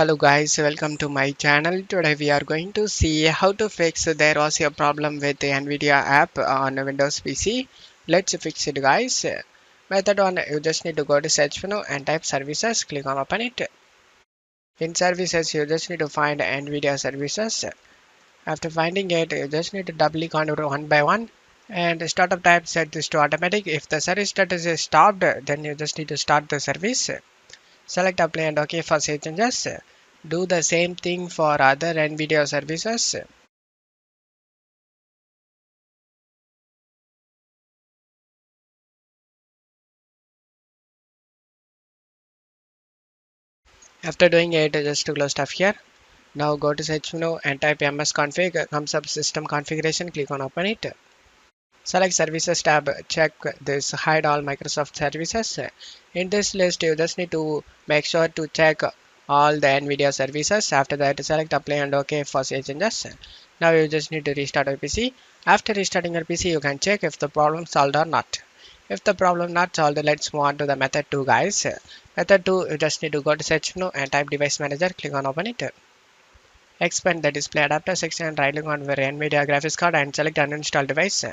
Hello guys, welcome to my channel. Today we are going to see how to fix there was a problem with the Nvidia app on Windows PC. Let's fix it guys. Method 1, you just need to go to search menu and type services, click on open it. In services you just need to find Nvidia services. After finding it you just need to double click on it one by one and startup type set this to automatic. If the service status is stopped then you just need to start the service. Select apply and OK for save changes. Do the same thing for other Nvidia services. After doing it, just to close stuff here. Now go to search menu and type msconfig. Comes up system configuration. Click on open it. Select services tab. Check this hide all Microsoft services. In this list, you just need to make sure to check all the Nvidia services. After that, select apply and OK for save changes. Now you just need to restart your PC. After restarting your PC, you can check if the problem solved or not. If the problem not solved, let's move on to the method 2 guys. Method 2, you just need to go to search menu and type device manager. Click on open it. Expand the display adapter section and right click on where Nvidia graphics card and select uninstall device.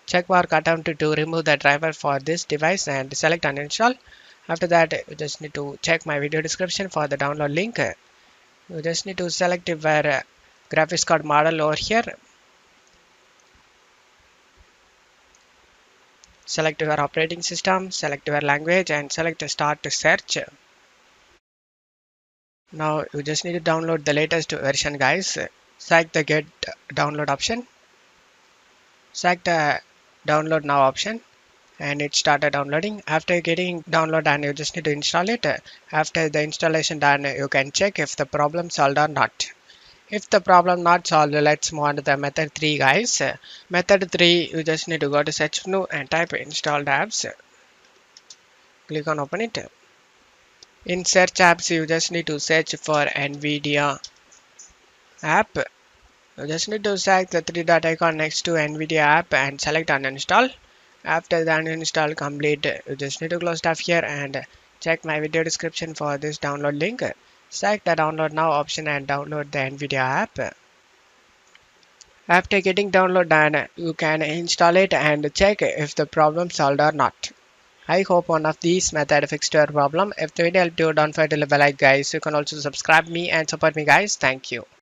Check mark attempt to remove the driver for this device and select uninstall. After that, you just need to check my video description for the download link. You just need to select your graphics card model over here. Select your operating system, select your language and select start to search. Now you just need to download the latest version guys. Select the get download option. Select the download now option and it started downloading. After getting download and you just need to install it. After the installation done, you can check if the problem solved or not. If the problem not solved, let's move on to the method 3 guys. Method 3, you just need to go to search menu and type installed apps. Click on open it. In search apps, you just need to search for Nvidia app. You just need to select the three dot icon next to Nvidia app and select uninstall. After the uninstall complete, you just need to close stuff here and check my video description for this download link. Select the download now option and download the Nvidia app. After getting download done, you can install it and check if the problem solved or not. I hope one of these method fixed your problem. If the video helped you, don't forget to leave a like guys. You can also subscribe me and support me guys. Thank you.